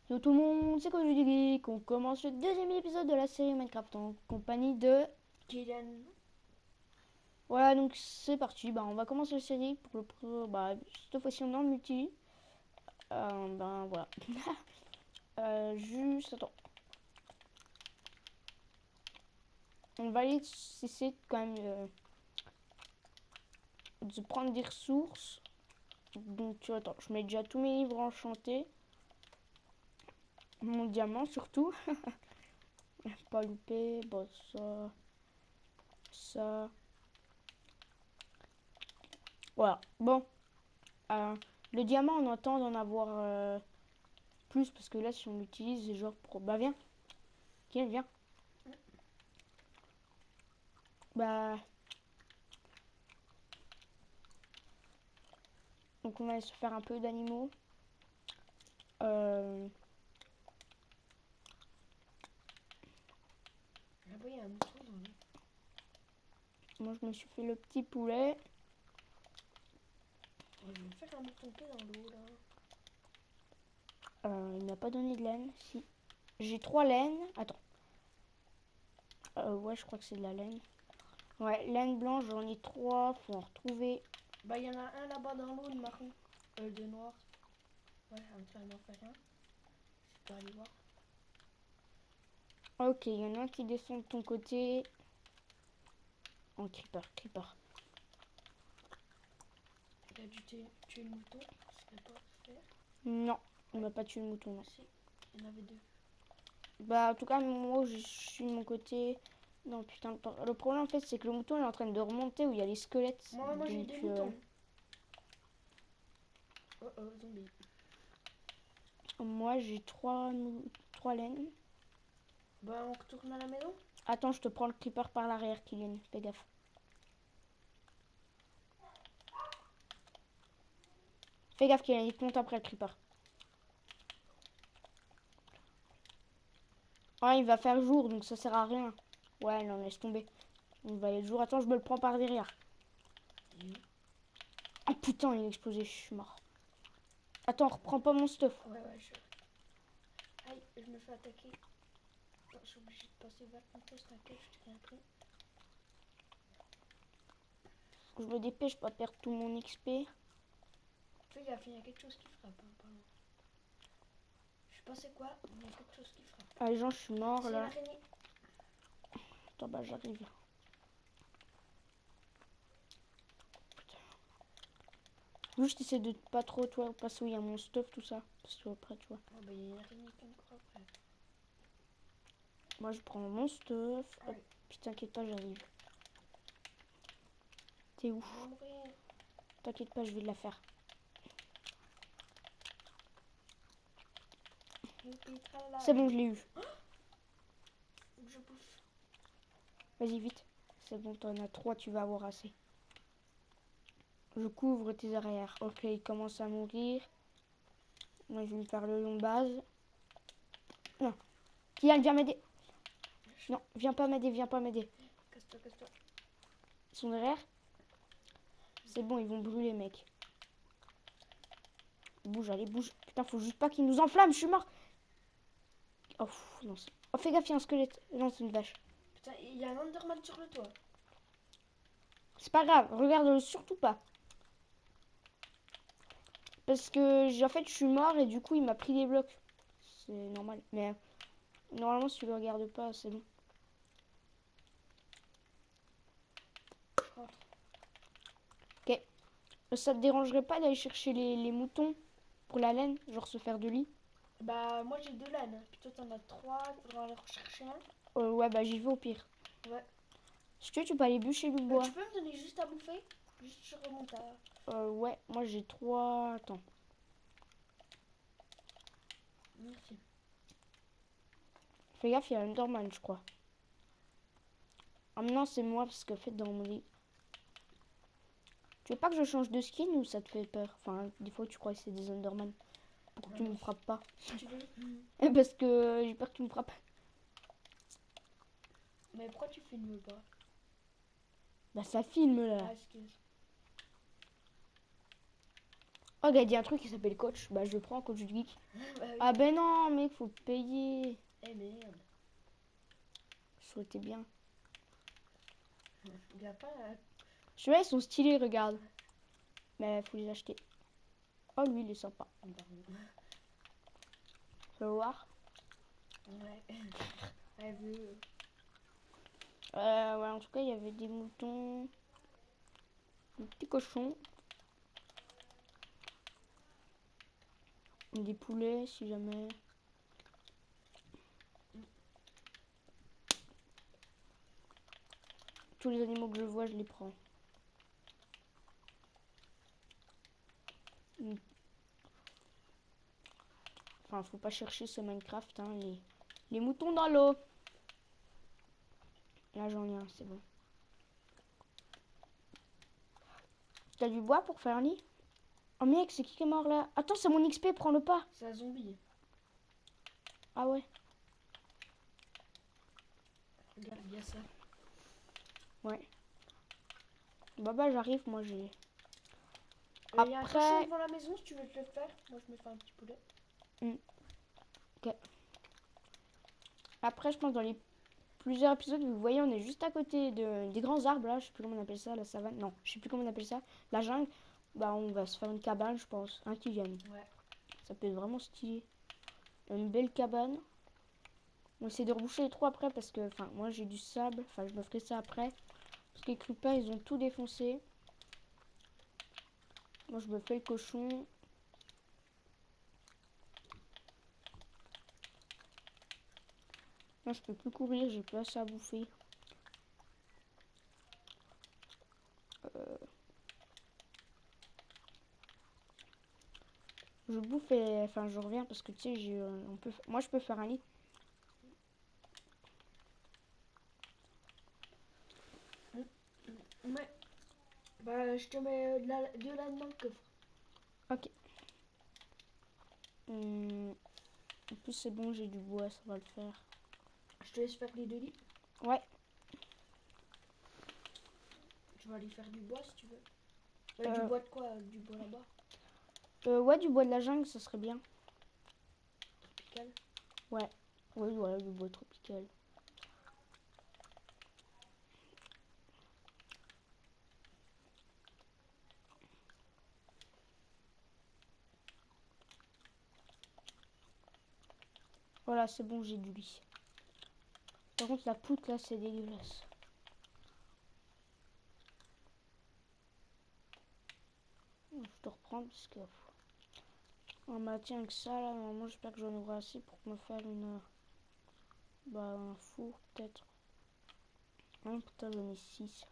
Yo tout le monde, c'est comme je dis qu'on commence le deuxième épisode de la série Minecraft en compagnie de... Kylian. Voilà, donc c'est parti, on va commencer la série pour cette fois-ci on est en multi. Voilà. Juste, attends. On va essayer quand même de prendre des ressources. Donc, attends, je mets déjà tous mes livres enchantés. Mon diamant surtout. Pas louper, bon ça. Voilà, bon. Euh, le diamant, on entend d'en avoir plus parce que là, si on l'utilise, c'est genre pour. Bah, viens. Qui vient. Bah. Donc, on va se faire un peu d'animaux. Euh, Là-bas, il y a un mouton dans l'eau. Moi, je me suis fait le petit poulet. Oh, je vais me faire un mouton qui est dans l'eau là. Il m'a pas donné de laine. Si. J'ai 3 laines. Attends. Ouais, je crois que c'est de la laine. Ouais, laine blanche, j'en ai 3. Faut en retrouver. Bah, il y en a un là-bas dans l'eau de marron. De noir. Ouais, tiens, il en fait un. Je peux aller voir. Ok, il y en a un qui descend de ton côté. En creeper. Il a dû tuer le mouton. Je sais pas faire. Non, il m'a pas tué le mouton, non. Si, il y en avait deux. Bah, en tout cas, moi, je suis de mon côté. Non, putain, le problème, en fait, c'est que le mouton il est en train de remonter où il y a les squelettes. Moi j'ai Donc, des moutons. Oh oh, zombie. moi, j'ai 3 laines. Bah, on retourne à la maison. Attends, je te prends le creeper par l'arrière, Kylian. Fais gaffe. Fais gaffe, Kylian, il te monte après le creeper. Ah, il va faire jour, donc ça sert à rien. Ouais, non, laisse tomber. Il va aller le jour. Attends, je me le prends par derrière. Oh putain, il a explosé, je suis mort. Attends, reprends pas mon stuff. Ouais, je... Aïe, je me fais attaquer. Attends, je suis obligée de passer vers ton poste, t'inquiète, je t'ai rien pris. Je me dépêche, pas perdre tout mon XP. Fais gaffe, il y a quelque chose qui frappe. Hein, pardon. Je sais pas c'est quoi, mais il y a quelque chose qui frappe. Ah, les gens, je suis mort C'est là. l'araignée. Attends, bah j'arrive. Juste essaie de pas trop, toi, passer où il y a mon stuff, tout ça. Parce que après, tu vois. Oh bah il y a une araignée qui me croit après. Moi, je prends mon stuff. Ah Hop. oui. Puis t'inquiète pas, j'arrive. T'es où? Je vais mourir. T'inquiète pas, je vais la faire. Youpi, tralala. C'est bon, je l'ai eu. Je bouffe. Vas-y, vite. C'est bon, t'en as 3, tu vas avoir assez. Je couvre tes arrières. Ok, il commence à mourir. Moi, je vais me faire le long base. Non. Kylian, viens m'aider. Non, viens pas m'aider, viens pas m'aider. Casse-toi, casse-toi. Ils sont derrière. C'est bon, ils vont brûler, mec. Bouge, allez, bouge. Putain, faut juste pas qu'ils nous enflamment, je suis mort. Oh, non. Oh, fais gaffe, il y a un squelette. Non, c'est une vache. Putain, il y a un Enderman sur le toit. C'est pas grave, regarde-le surtout pas. Parce que, en fait, je suis mort et du coup, il m'a pris des blocs. C'est normal. Mais normalement, si tu le regardes pas, c'est bon. Je rentre. Ok. Ça te dérangerait pas d'aller chercher les moutons pour la laine? Genre se faire de lit? Bah moi j'ai deux laines. Puis toi t'en as trois, il faudra aller rechercher un. Ouais, bah j'y vais au pire. Ouais. Est-ce que tu peux aller bûcher du bois? Tu peux me donner juste à bouffer? Juste je remonte à... Ouais, moi j'ai 3. Attends. Merci. Fais gaffe, il y a un Enderman, je crois. Ah, maintenant c'est moi parce que, en fait, dans mon lit. Tu veux pas que je change de skin ou ça te fait peur? Enfin, des fois tu crois que c'est des Enderman. Pour que tu me frappes pas. Si tu veux. Parce que j'ai peur que tu me frappes. Mais pourquoi tu filmes pas? Bah ça filme là. Ah excuse. Oh, il a dit un truc qui s'appelle coach. Bah, je le prends, coach geek. Bah oui. Ah, ben non, mec, faut payer. Eh merde. Je souhaitais bien. Il y a pas. Celui-là, ils sont stylés, regarde. Mais faut les acheter. Oh, lui, il est sympa. Pardon. Tu vas voir. Ouais. Elle veut. Ouais, en tout cas, il y avait des moutons. Des petits cochons. Des poulets, si jamais. Tous les animaux que je vois, je les prends. Enfin, faut pas chercher ce Minecraft, hein, les moutons dans l'eau. Là, j'en ai un, c'est bon. T'as du bois pour faire un lit? Oh mec, c'est qui est mort là? Attends, c'est mon XP, prends-le pas. C'est un zombie. Ah ouais? Regarde, il y a ça. Ouais. Bah, j'arrive, moi j'ai... Il y a un cochon devant la maison si tu veux te le faire. Moi, je me fais un petit poulet. Ok. Après, je pense dans les plusieurs épisodes, vous voyez, on est juste à côté des grands arbres là. Je sais plus comment on appelle ça, la savane. Non, je sais plus comment on appelle ça. La jungle. Bah, on va se faire une cabane, je pense. Un qui vienne. Ouais. Ça peut être vraiment stylé. Une belle cabane. On va essayer de reboucher les trous après parce que, enfin, moi j'ai du sable. Enfin, je me ferai ça après. Parce que les creepers, ils ont tout défoncé. Moi, je me fais le cochon. Moi, je peux plus courir, j'ai plus assez à bouffer. Je bouffe et, enfin, je reviens parce que tu sais, moi, je peux faire un lit. Ouais. Bah, je te mets de la dans le coffre. Ok. En plus, c'est bon, j'ai du bois, ça va le faire. Je te laisse faire les deux lits. Ouais. Tu vas aller faire du bois si tu veux. Du bois de quoi? Du bois là-bas. Ouais, du bois de la jungle, ça serait bien. Tropical. Ouais. Oui, voilà, du bois tropical. Voilà, c'est bon, j'ai du lit. Par contre, la poutre, là, c'est dégueulasse. Je te reprends parce que... On maintient que ça, là. Normalement, j'espère que j'en aurai assez pour me faire une... Bah, un four, peut-être. Ah, putain, j'en ai 6.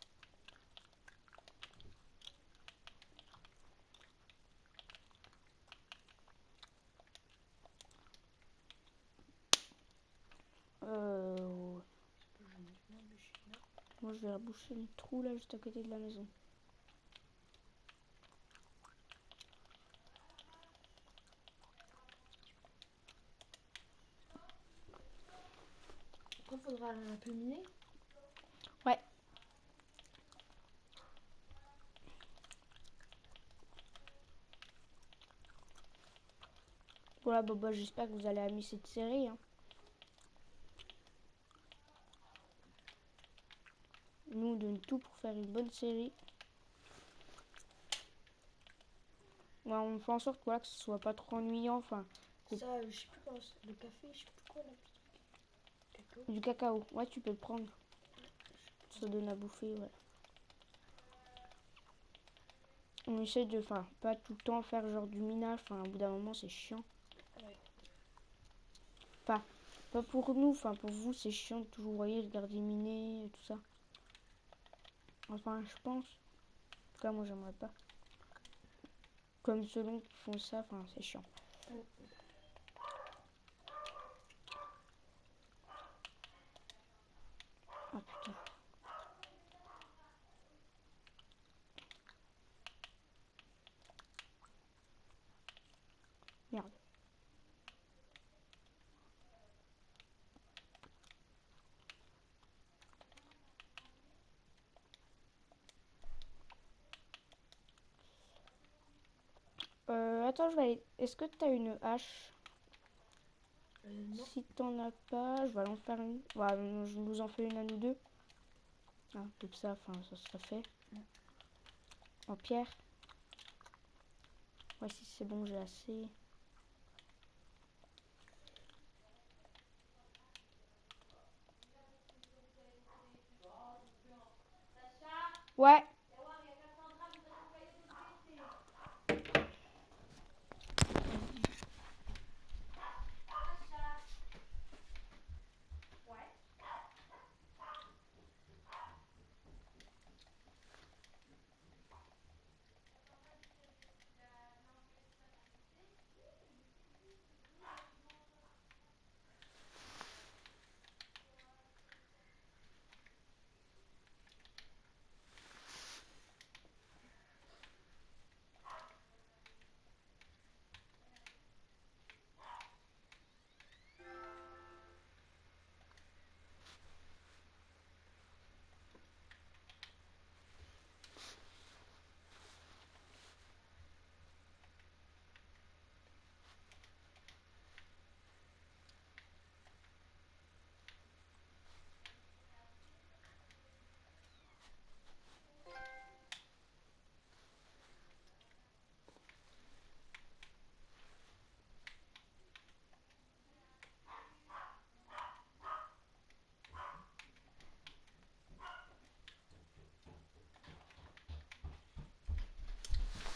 Ouais. Moi, je vais boucher le trou, là, juste à côté de la maison. Après, faudra un peu miner. Ouais. Voilà, bah, j'espère que vous allez aimer cette série. Hein. Nous, on donne tout pour faire une bonne série. Ouais, on fait en sorte voilà, que ce soit pas trop ennuyant. Enfin, Ça, je sais plus comment c'est. Le café, je sais plus quoi là. Cacao. du cacao. Ouais, tu peux le prendre. Ça donne à bouffer, ouais. On essaie de, enfin, pas tout le temps faire genre du minage. Enfin, au bout d'un moment, c'est chiant. Ouais. Enfin, pas pour nous. Enfin, pour vous, c'est chiant de toujours, voyez, regarder miner et tout ça. Enfin, je pense. En tout cas, moi, j'aimerais pas. Comme selon qui font ça, enfin, c'est chiant. Ah putain. Merde. attends, je vais aller... Est-ce que t'as une hache? Non. Si t'en as pas, je vais aller en faire une. Voilà, je vous en fais une à nous deux. Ah, comme ça, enfin, ça sera fait. En pierre. Ouais, si c'est bon, j'ai assez. Ouais.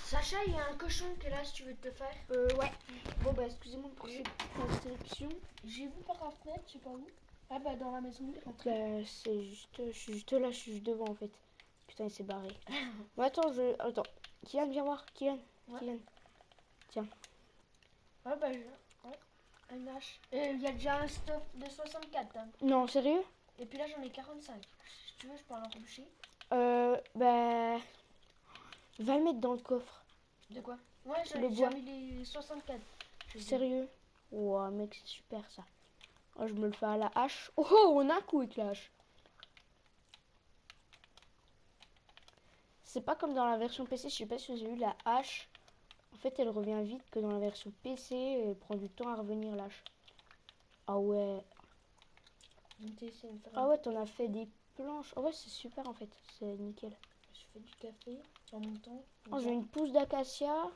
Sacha, il y a un cochon qui est là si tu veux te faire. Ouais. Bon, bah, excusez-moi pour cette interruption. J'ai vu par la fenêtre, je sais pas où. Ah bah dans la maison, il est rentré. Bah, c'est juste... Je suis juste là, je suis juste devant, en fait. Putain, il s'est barré. Bon, attends, Attends. Kylian, viens voir. Kylian. Ouais. Kylian. Tiens. Ah bah ouais, un hache. Il y a déjà un stock de 64. Hein. Non, sérieux? Et puis là j'en ai 45. Si tu veux, je peux en reboucher. Bah... Va le mettre dans le coffre. De quoi? Ouais, Le j'ai bois. déjà mis les 64. Sérieux? Ouah, mec, c'est super, ça. Oh, je me le fais à la hache. Oh, oh, on a un coup avec la hache. C'est pas comme dans la version PC, je sais pas si vous avez vu la hache. En fait, elle revient vite que dans la version PC, elle prend du temps à revenir la hache. Ah ouais. Ah ouais, t'en as fait des planches. Ah ouais, c'est super en fait, c'est nickel. Je fais du café en montant. Oh, j'ai une pousse d'acacia.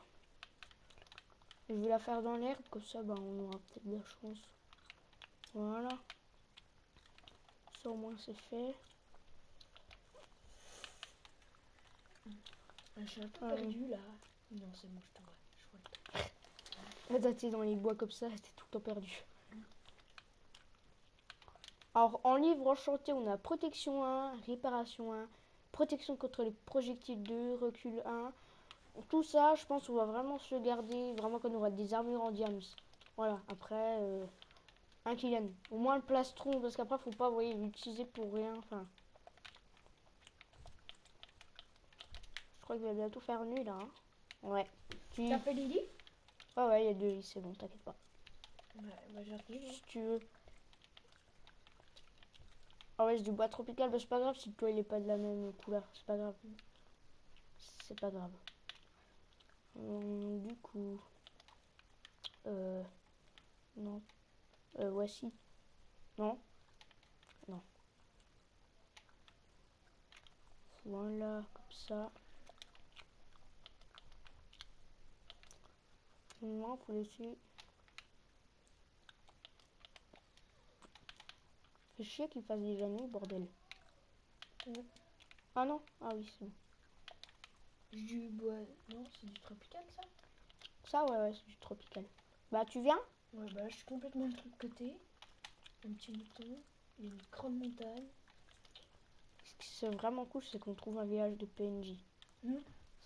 Je vais la faire dans l'herbe, comme ça, bah, on aura peut-être de la chance. Voilà. Ça au moins c'est fait. Je suis un peu perdu là. Non, c'est bon, je te vois. Je vois le temps. Là, t'es dans les bois comme ça, t'es tout le temps perdu. Alors, en livre enchanté, on a protection 1, réparation 1, protection contre les projectiles 2, recul 1. Tout ça, je pense qu'on va vraiment se le garder, vraiment quand on aura des armures en diams. Voilà, après, un Kylian. Au moins le plastron, parce qu'après, faut pas, vous voyez, l'utiliser pour rien. Enfin, je crois qu'il va bientôt faire nuit, là. Hein. Ouais. T'as fait les lits? Ouais, ouais, il y a 2 lits, c'est bon, t'inquiète pas. Ouais, bah j'arrive. Si tu veux. Ah ouais, c'est du bois tropical, bah c'est pas grave si le toit il est pas de la même couleur, c'est pas grave. C'est pas grave. Du coup... non. Voici. Non. Non. Voilà, comme ça. Non, faut laisser. Fait chier qu'il fasse déjà nuit, bordel. Ah non? Ah oui, c'est bon. Du bois. Non, c'est du tropical ça? Ça, ouais, ouais, c'est du tropical. Bah, tu viens? Ouais, bah là je suis complètement de l'autre côté. Un petit mouton. Il y a une grande montagne. Ce qui serait vraiment cool, c'est qu'on trouve un village de PNJ. Mmh.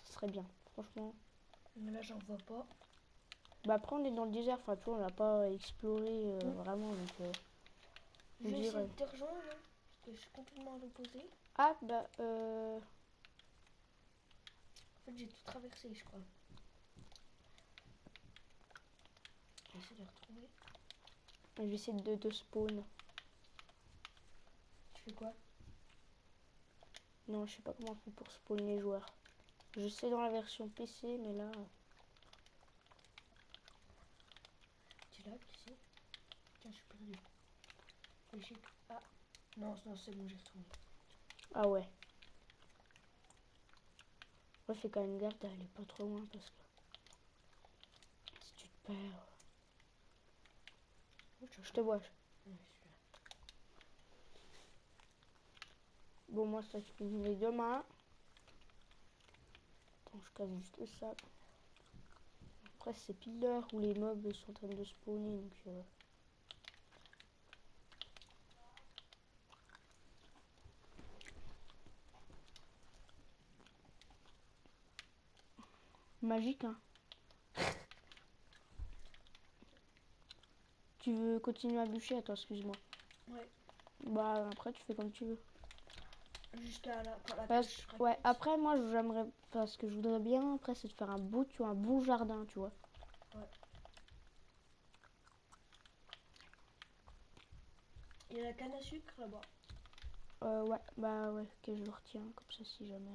Ça serait bien, franchement. Mais là j'en vois pas. Bah, après, on est dans le désert, enfin, tu vois, on l'a pas exploré vraiment, donc... Je vais essayer de te rejoindre, hein, parce que je suis complètement à l'opposé. Ah, bah, En fait, j'ai tout traversé, je crois. Je vais essayer de retrouver. je vais essayer de spawn. Tu fais quoi? Non, je sais pas comment on fait pour spawn les joueurs. Je sais dans la version PC, mais là... Putain, je suis perdu. Logique. Ah. Non, non, c'est bon, j'ai retrouvé. Ah ouais. Ouais, fais quand même gaffe d'aller pas trop loin parce que si tu te perds. Je te vois. Ouais, je suis là. Bon, moi, ça se finirait demain. Attends, je casse juste ça. Après, c'est pile l'heure où les mobs sont en train de spawner. Donc, magique, hein. Tu veux continuer à bûcher? Attends, excuse-moi. Ouais. Bah, après, tu fais comme tu veux. Jusqu'à la, quand la Parce pêche sera ouais, cuite. après, moi, j'aimerais. Parce que je voudrais bien, après, c'est de faire un beau, tu vois, un bon jardin, tu vois. Ouais. Il y a la canne à sucre là-bas. Ouais, bah ouais, que je le retiens, comme ça, si jamais.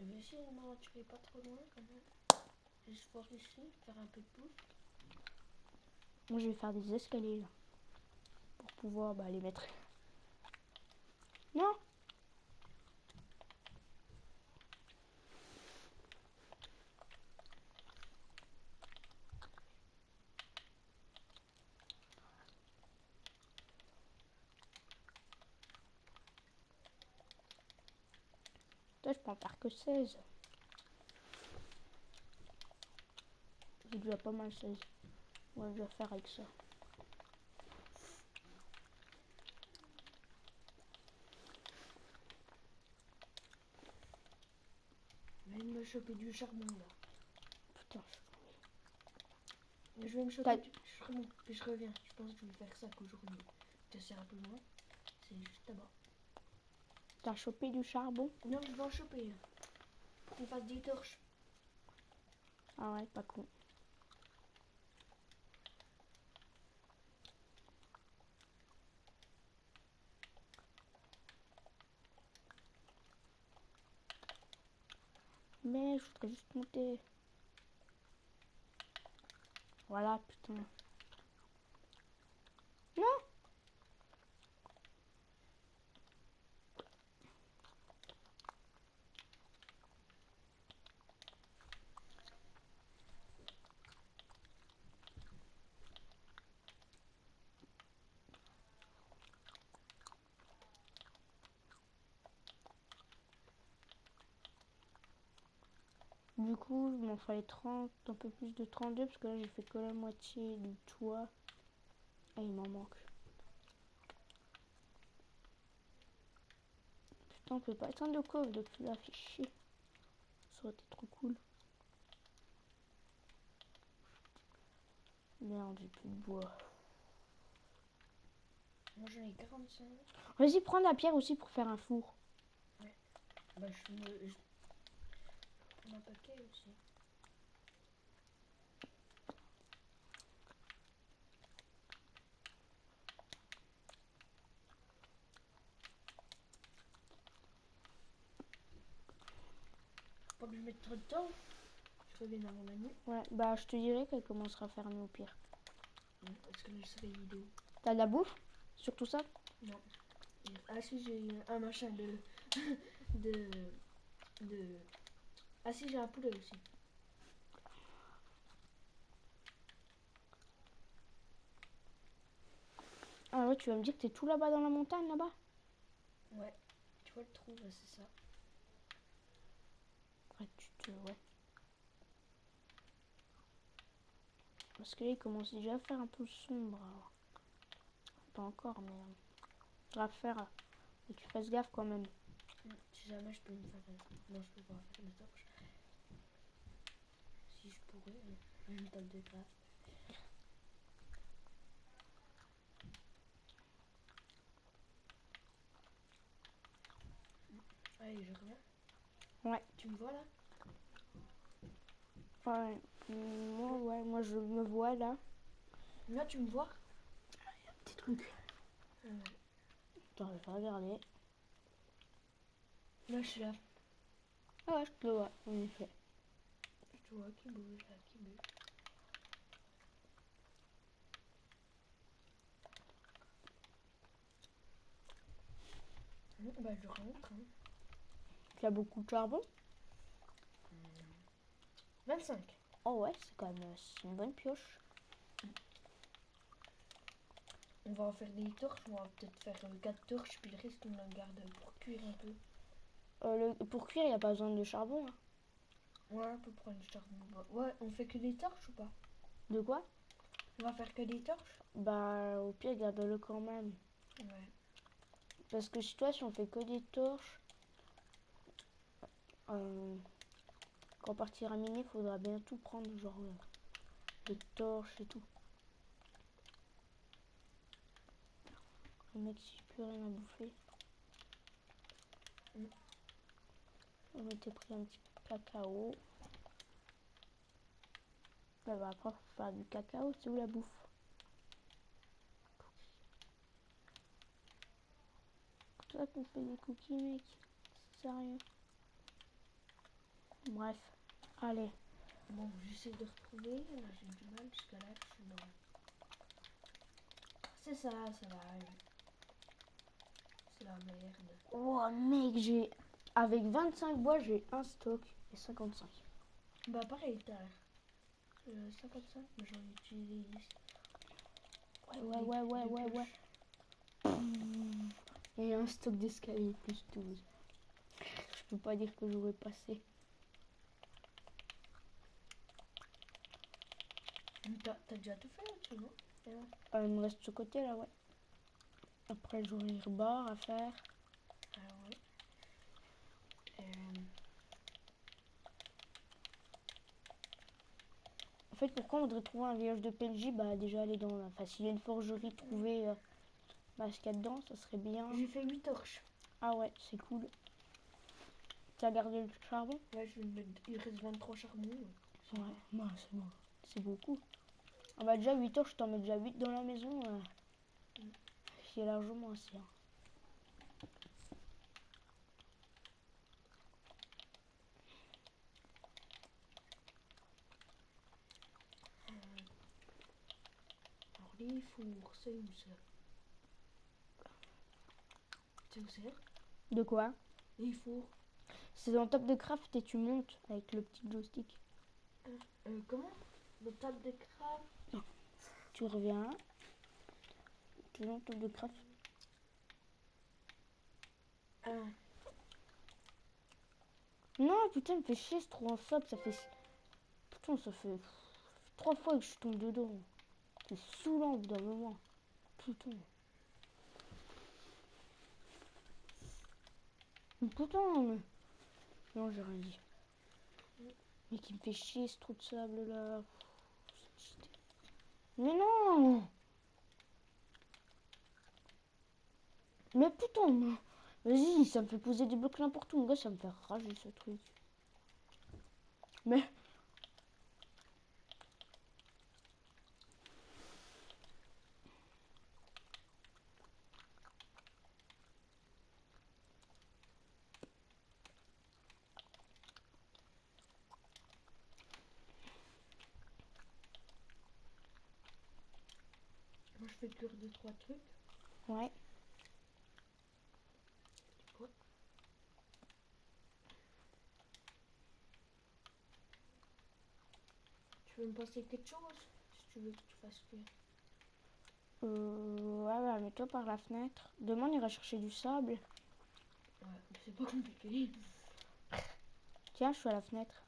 Je vais essayer de m'en retirer pas trop loin quand même. Juste voir ici, faire un peu de bouffe. Moi, je vais faire des escaliers, là. Pour pouvoir, bah, les mettre. Non! Toi, je peux en faire que 16. C'est déjà pas mal 16. On va déjà faire avec ça. Je vais me choper du charbon là. Putain, Je vais me choper du charbon, puis je reviens. Je pense que je vais faire ça qu'aujourd'hui. Je te sers un peu loin. C'est juste là-bas. t'as chopé du charbon? Non, je vais en choper. Pour qu'on fasse des torches. Ah ouais, pas con. Mais je voudrais juste monter. Voilà, putain. Non! Du coup, il m'en fallait 30, un peu plus de 32, parce que là, j'ai fait que la moitié du toit. Et il m'en manque. Putain, on peut pas éteindre le coffre depuis là, fait chier. Ça aurait été trop cool. Merde, j'ai plus de bois. Moi j'en ai 45. Vas-y, prends la pierre aussi pour faire un four. Bah je prends un paquet aussi. Faut pas que je mette trop de temps. Je reviens avant la nuit. Ouais, bah je te dirai qu'elle commencera à faire mieux au pire. Parce que là je serai vidéo. T'as de la bouffe? Surtout ça? Non. Ah si j'ai un machin de. de. de. Ah si j'ai un poulet aussi. Ah ouais, tu vas me dire que t'es tout là-bas dans la montagne, là-bas? Ouais. Tu vois le trou, là, c'est ça. Ouais, ouais. Parce que là, il commence déjà à faire un peu sombre. Alors. Pas encore, mais... faudra faire... Et tu fasses gaffe quand même. Si jamais je peux me faire. Non, je peux pas faire de torche. Si je pourrais, une table de craft. Allez, je reviens. Ouais. Tu me vois là? Ouais. Moi, je me vois là. Là, tu me vois? Petit truc. Attends, je vais regarder. Là, je suis là. Ah ouais, je te le vois, en effet. vois qui bouge, là, qui bouge. Bah je rentre. Hein. Tu as beaucoup de charbon? 25. Oh ouais, c'est quand même c'est une bonne pioche. On va en faire des torches, on va peut-être faire 4 torches, puis le reste on la garde pour cuire un peu. Pour cuire, il n'y a pas besoin de charbon. Hein. Ouais, on peut prendre du charbon. Ouais, on fait que des torches ou pas? De quoi? On va faire que des torches? Bah, au pire, garde-le quand même. Ouais. Parce que si toi, si on fait que des torches, quand on partira miner, il faudra bien tout prendre, genre des torches et tout. Le mec, si j'ai plus rien à bouffer. On m'était pris un petit cacao. Là, bah, après, faut faire du cacao, c'est où la bouffe? C'est toi qu'on fait des cookies, mec. Sérieux. Bref, allez. Bon, j'essaie de retrouver. Là, j'ai du mal jusqu'à là. Je suis dans... C'est ça va aller. C'est la merde. Oh, mec, j'ai... Avec 25 bois, j'ai un stock et 55. Bah, pareil, t'as 55, mais j'en utilise. Ouais. Et un stock d'escalier plus 12. Je peux pas dire que j'aurais passé. T'as déjà tout fait là-dessus, non? Il me reste ce côté là, ouais. Après, j'aurai les rebords à faire. Alors, ouais. En fait, pourquoi on voudrait trouver un village de PNJ? Bah, déjà aller dans la. Enfin, s'il y a une forgerie, trouver bah, ce qu'il y a dedans, ça serait bien. J'ai fait 8 torches. Ah ouais, c'est cool. T'as gardé le charbon? Ouais, je vais mettre... il reste 23 charbons. Ouais, bah, c'est bon. C'est beaucoup. Ah bah, déjà 8 heures, je t'en mets déjà 8 dans la maison. C'est largement assez. Hein. Alors, les fours, c'est où ça? C'est où c'est? De quoi? Les fours. C'est dans Top de Craft et tu montes avec le petit joystick. Comment? Le table de crabe. Tu reviens. Tu es dans Top de Craft. Non, putain, me fait chier, c'est trop en sable, ça fait... Putain, ça fait 3 fois que je tombe dedans. C'est saoulant au bout d'un moment. Putain. Putain, mais... Non, j'ai rien dit. Mais qui me fait chier, ce trou de sable là. Mais non! Mais putain, vas-y, ça me fait poser des blocs n'importe où. Gars, ça me fait rager ce truc. Mais... Moi, je fais cuire 2-3 trucs. Ouais. Ouais. Tu veux me passer quelque chose? Si tu veux que tu fasses cuire. Ouais, mets-toi par la fenêtre. Demain, on ira chercher du sable. Ouais, c'est pas compliqué. Tiens, je suis à la fenêtre.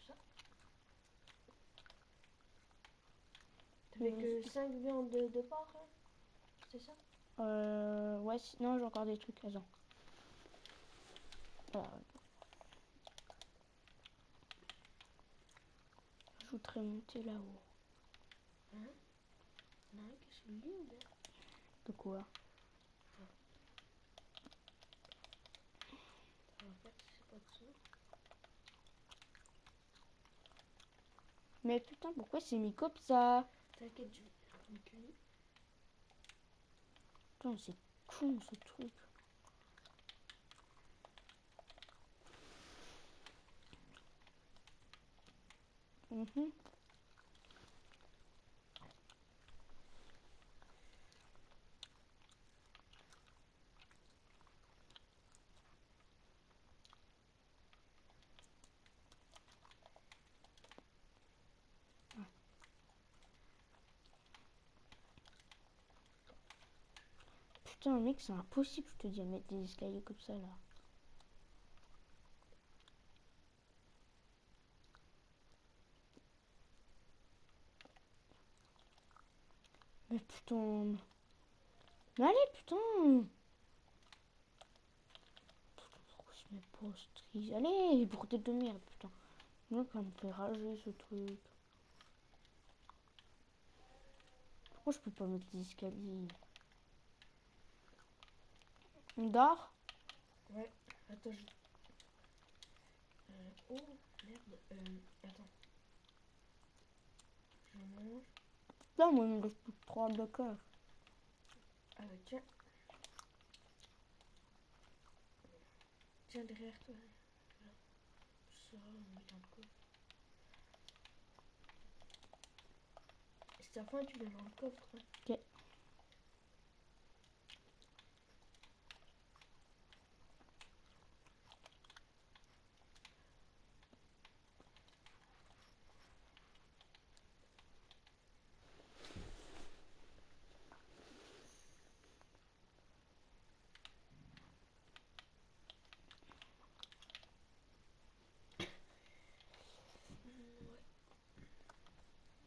Ça. T'avais que 5 viandes de porc, hein? C'est ça? Ouais, sinon j'ai encore des trucs. Attends. Voilà. Je voudrais monter là-haut. Hein? Non, qu'est-ce que c'est là? De quoi? En fait, c'est pas de ça. Mais putain, pourquoi c'est mis comme ça? T'inquiète, je vais reculer. Putain, c'est con ce truc. Mhm. Putain, mec, c'est impossible, je te dis, à mettre des escaliers comme ça, là. Mais putain... Mais allez, putain! Pourquoi je mets pas ce tri? Allez, bordel de merde, putain. Moi, ça me fait rager, ce truc. Pourquoi je peux pas mettre des escaliers? On dort? Ouais, attends, je... oh, merde. Attends. Je mange. Là, moi, il me reste plus que 3 bloqueurs. Ah bah tiens. Tiens, derrière toi. Voilà. Ça, on met dans le coffre. Et c'est à la fin, tu mets dans le coffre. Hein. Ok.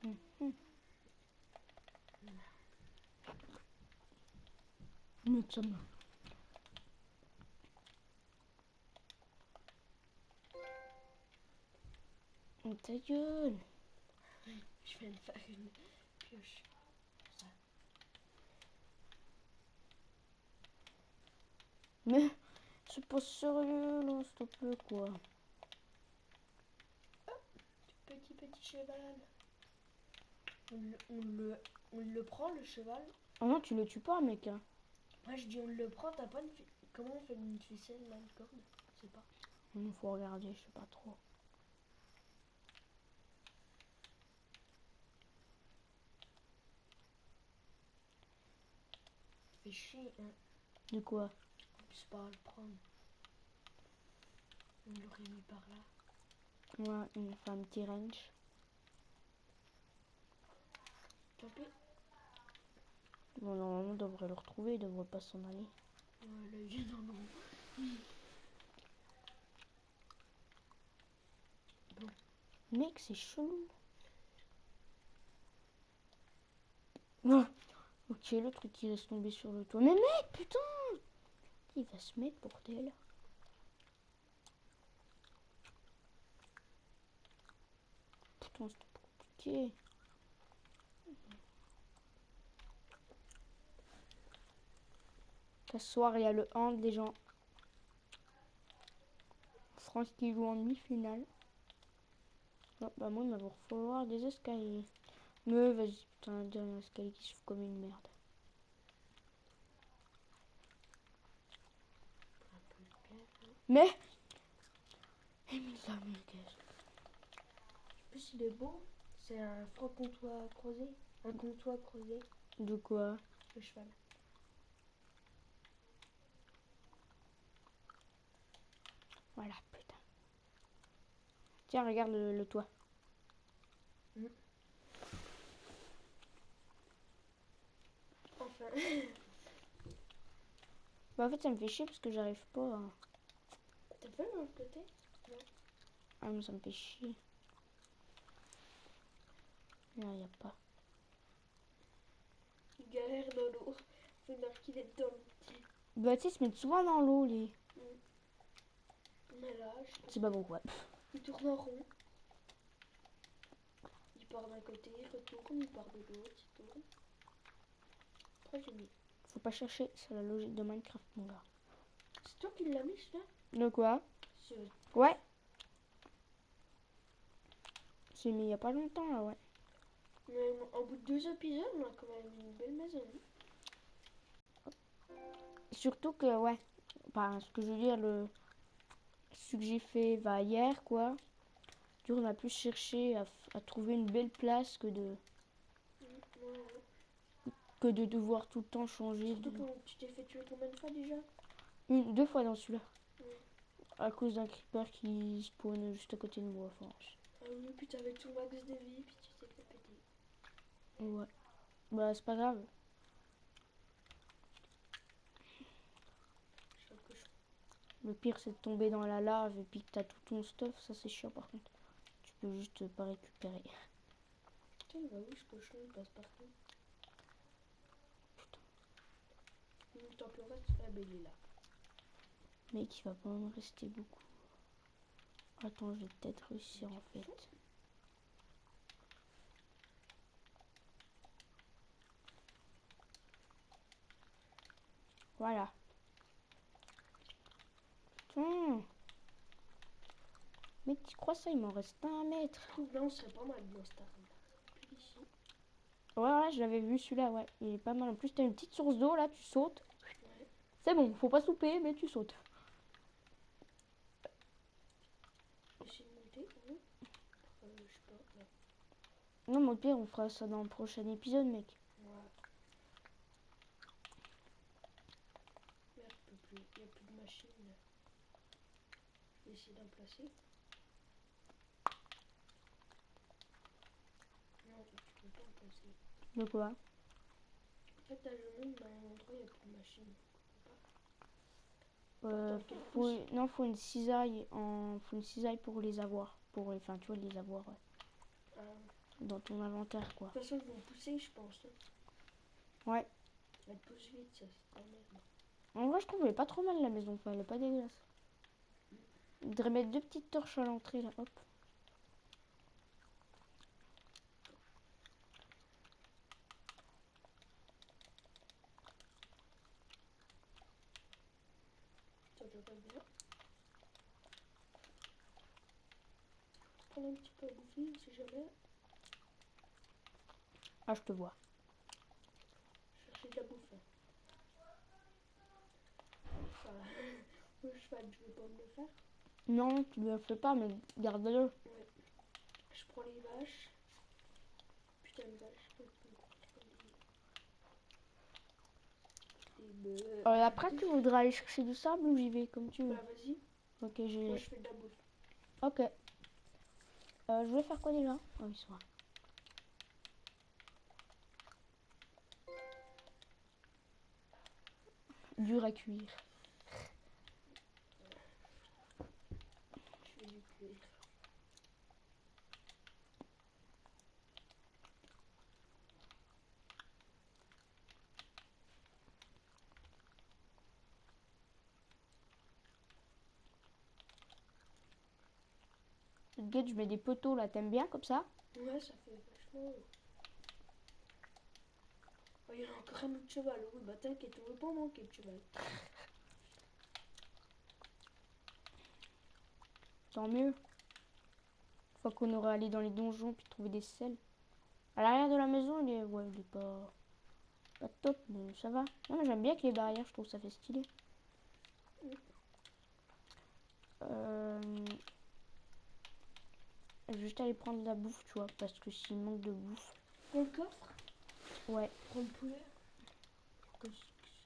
Mhm. Mais ça me... Oh, ta gueule! Je viens de faire une pioche. Ça. Mais c'est pas sérieux, là, s'il te plaît, quoi. Petit cheval. On le prend, le cheval. Ah non, tu le tues pas, mec. Hein. Ouais, je dis on le prend, t'as pas une... Comment on fait une ficelle, là, une corde? Je sais pas. Il faut regarder, je sais pas trop. Fait chier, hein. De quoi? On puisse pas le prendre. On l'aurait mis par là. Ouais, il me fait un petit wrench. Tant pis. Bon, normalement, on devrait le retrouver, il devrait pas s'en aller. Ouais, là, il vient dans l'eau. Bon. Mec, c'est chelou. Ah, ok, le truc qui laisse tomber sur le toit. Mais mec, putain! Il va se mettre, bordel. Putain, c'était pas compliqué. Ce soir, il y a le hand des gens. France qui joue en demi-finale. Oh, bah moi, il va falloir des escaliers. Mais vas-y, putain, un dernier escalier qui souffle comme une merde. Un peu de pierre. Mais Émile Dominguez. En plus, il est beau. C'est un franc comptoir croisé. Un comptoir croisé. De quoi? Le cheval. Voilà, putain. Tiens, regarde le toit. Enfin. Bah en fait, ça me fait chier parce que j'arrive pas à... T'as pas de l'autre côté? Non. Ah, mais ça me fait chier. Là, y a pas. Il galère dans l'eau. Faut dire qu'il est dedans. Bah, tu sais, ils se mettent souvent dans l'eau, les... Mais là, je C'est pas pourquoi. il tourne en rond. Il part d'un côté, il retourne, il part de l'autre, il tourne. Très joli. Faut pas chercher, c'est la logique de Minecraft, mon gars. C'est toi qui l'as mis, celui-là? De quoi? Ce- Ouais. C'est mis il y a pas longtemps, là, ouais. Mais en bout de 2 épisodes, on a quand même une belle maison. Surtout que, ouais, enfin, ce que je veux dire, ce que j'ai fait hier, quoi. Du coup, on a plus cherché à trouver une belle place Ouais. que de devoir tout le temps changer. Surtout que tu t'es fait tuer combien de fois déjà? Deux fois dans celui-là. Ouais. À cause d'un creeper qui spawn juste à côté de moi. Enfin, Ah oui, puis t'avais ton max de vie, puis tu t'es fait péter. ouais. Bah, c'est pas grave. Je suis un cochon. Le pire, c'est de tomber dans la lave et puis que t'as tout ton stuff. Ça, c'est chiant par contre. Tu peux juste pas récupérer. Putain, il va où ce cochon? Il passe partout. Putain. Tant que le reste, ah ben il est là. Mec, il va pas me rester beaucoup. Attends, je vais peut-être réussir en fait. Voilà. Putain. Mec, tu crois ça? Il m'en reste pas un mètre. Là, on serait pas mal dans cette arme. Puis ici. Ouais, je l'avais vu celui-là, ouais. Il est pas mal. En plus, t'as une petite source d'eau là, tu sautes. Ouais. C'est bon, faut pas souper, mais tu sautes. Essayer de monter où? Je sais pas. Là. Non, mais au pire, on fera ça dans le prochain épisode, mec. Ouais. Merde, il n'y a plus de machine. Là. Je vais essayer d'en placer. Non, tu peux pas en placer. De quoi? En fait, là, je monte dans un endroit, il n'y a plus de machine. Non, faut une cisaille faut une cisaille pour les avoir. Enfin, tu vois, les avoir dans ton inventaire, quoi. De toute façon, ils vont pousser, je pense. Ouais. Elle pousse vite, ça, c'est pas merde. En vrai, je trouve qu'elle est pas trop mal la maison, enfin, elle est pas dégueulasse. Il devrait mettre deux petites torches à l'entrée, là, hop. Ça devrait bien. Prendre un petit peu à bouffer, si jamais. Ah, je te vois. Chercher de la bouffe. Enfin, le cheval, je vais pas me le faire. Non, tu ne le fais pas, mais garde-le. Ouais. Je prends les vaches. Putain, les vaches. Après, tu voudras aller chercher du sable ou j'y vais, comme tu veux. Bah, vas-y. Ok, Moi, je fais de la bouffe. Ok. Je voulais faire quoi déjà? Ah oui, c'est vrai. Dur à cuire. Je fais du cuir. T'inquiète, je mets des poteaux là, t'aimes bien comme ça? Ouais, ça fait vachement. Oh, il y en a encore un autre cheval. Oui, bah t'inquiète, on veut pas manquer de cheval. Tant mieux. Une fois qu'on aura allé dans les donjons puis trouver des selles. À l'arrière de la maison, il est pas top, mais ça va. Non, mais j'aime bien que les barrières, je trouve ça fait stylé. Je vais juste aller prendre de la bouffe, tu vois, parce que s'il manque de bouffe. Prends le coffre. Ouais. Prends le poulet. Qu'est-ce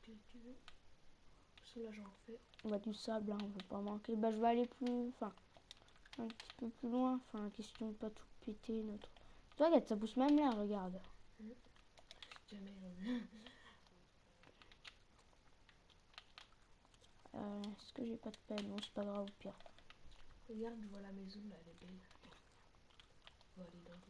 que tu veux? Ça, là, j'en fais. On va du sable, hein, on veut pas manquer. Bah, je vais aller enfin, un petit peu plus loin. Enfin, question de pas tout péter, notre. Toi, regarde, ça pousse même là, regarde. Jamais. Est-ce que j'ai pas de pelle? Non, c'est pas grave, au pire. Regarde, je vois la maison, là, elle est belle. On va aller dans l'autre.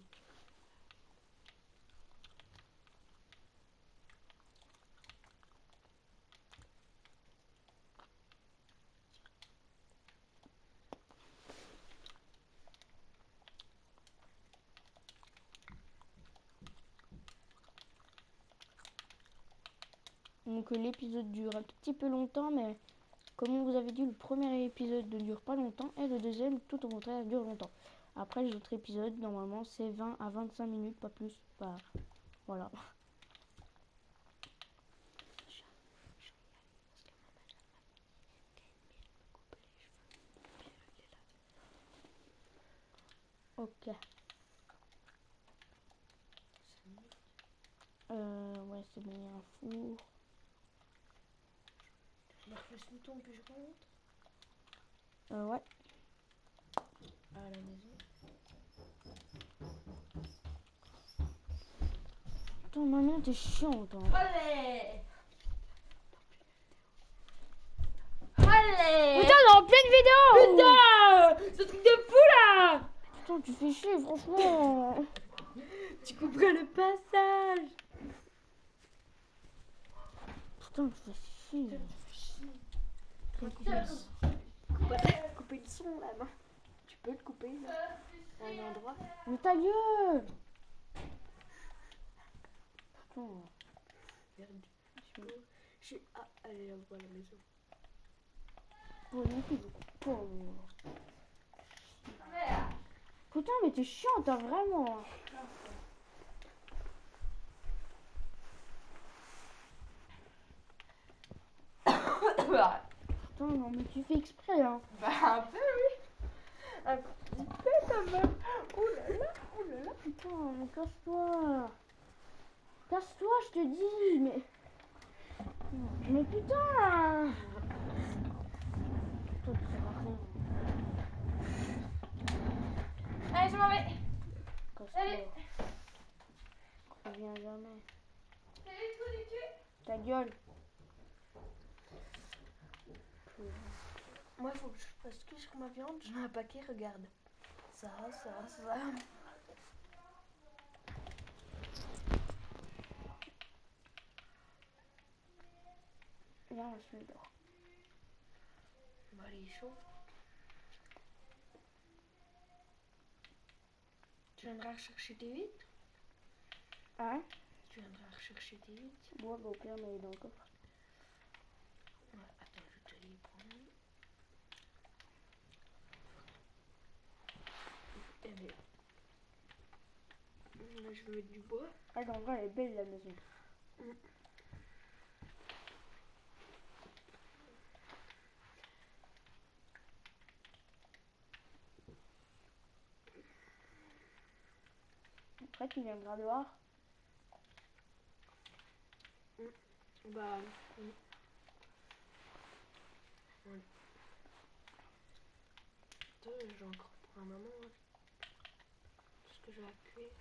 Donc, l'épisode dure un tout petit peu longtemps, mais comme on vous avait dit, le premier épisode ne dure pas longtemps et le deuxième, tout au contraire, dure longtemps. Après, les autres épisodes, normalement, c'est 20 à 25 minutes, pas plus. Bah, voilà. Ok. 5 minutes. Ouais, c'est bon, il y a un four. Je me refais ce mouton puis je rentre Ouais. à la maison. Putain, maman, t'es chiante. Hein. Allez! Allez! Putain, on est en pleine vidéo! Putain! Ce truc de fou là! Putain, tu fais chier, franchement. Tu couperas le passage! Putain, tu fais chier. Couper le son là, non? Tu peux le couper là, à un endroit. Mais ta gueule! Putain. Merde. Ah, allez, là, à la maison. Oh, non, plus beaucoup. Oh. Putain, mais t'es chiante, hein, vraiment. Putain, non, mais tu fais exprès, hein. Bah, un peu, oui. Un petit peu quand même. Oh là là, oh là là. Putain, mais casse-toi. Casse-toi, je te dis, mais... Mais putain. Toi, tu sers à rien. Allez, je m'en vais. Casse-toi. Allez. Reviens jamais. Allez, trou du cul. Ta gueule. Moi, il faut que je fasse cuire ma viande. Je mets un paquet, regarde. Ça. Viens, je suis dehors. Bah, il est chaud. Tu viendras rechercher tes huîtres? Hein? Tu viendras rechercher tes huîtres? Bon, bah, au pire, mais il est dans le coffre. Ouais, attends, je vais te les prendre. Eh bien. Là, je vais mettre du bois. Ah, en vrai, elle est belle, la maison. Après, tu viendras dehors. Bah, oui. Ouais. Attends, j'ai encore pour un moment. Hein. Tout ce que j'ai à cuire.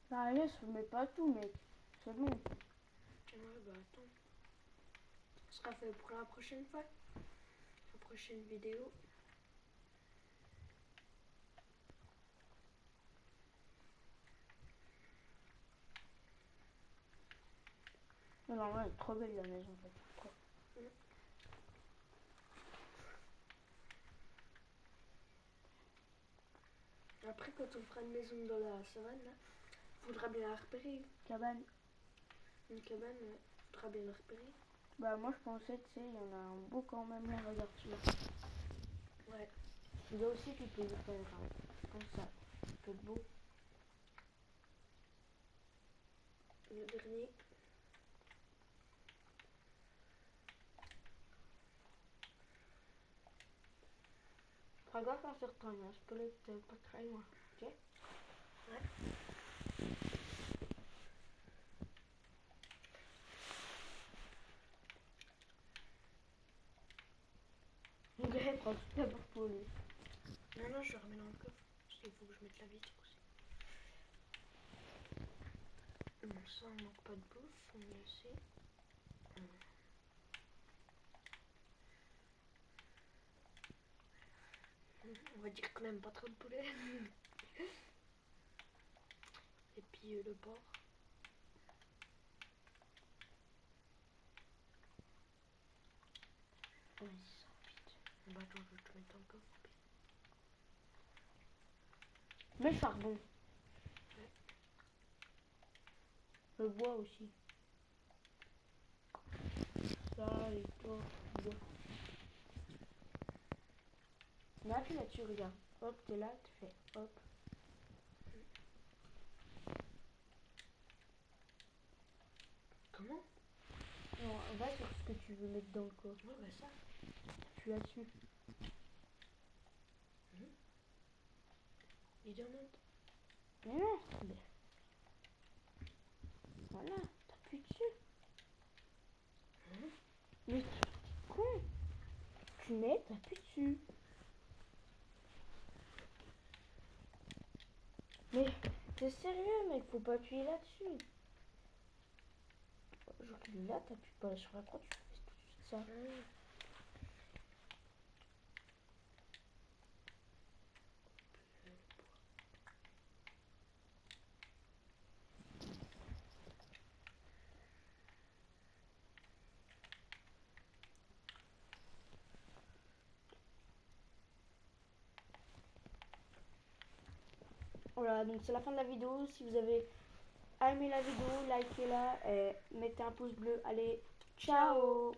Bah, laisse, mets pas tout, mec. C'est bon. Ouais, bah attends. Ce sera fait pour la prochaine fois. La prochaine vidéo. Non, non, elle est trop belle, la maison, en fait. Trop. Après, quand on fera une maison dans la savane, là, faudra bien la repérer. Cabane. Une cabane, faudra bien la repérer. Bah, moi, je pensais, tu sais, il y en a un beau quand même, là, regarde celui-là. Ouais. Celui-là aussi, tu peux le faire, hein. Comme ça. Ça peut être beau. Le dernier. Fais gaffe à certains, hein. Je peux l'être pas très loin, ok? Ouais. Ok, prends tout d'abord pour lui. Non, je le remets dans le coffre. Parce qu'il faut que je mette la vitre aussi. Bon, ça, on manque pas de bouffe, on est aussi. On va dire qu'on n'aime pas trop le poulet. Et puis le porc. Oui, c'est ça, vite. Bah attends, je vais te mettre dans le coffre. Le charbon. Le bois aussi. Ça et toi, bois. Mais appuie là-dessus, regarde. Hop, t'es là, tu fais hop. Comment? Non, va sur ce que tu veux mettre dans le corps. Ouais, bah ça. Appuie là-dessus. Il demande. Mais non, mais... Voilà, t'appuies dessus. Mais t'es con. Tu mets, t'appuies dessus. Mais t'es sérieux, mec, faut pas appuyer là-dessus. Genre là, t'appuies pas sur la croix, tu fais tout de suite ça. Voilà, donc c'est la fin de la vidéo. Si vous avez aimé la vidéo, likez-la et mettez un pouce bleu. Allez, ciao.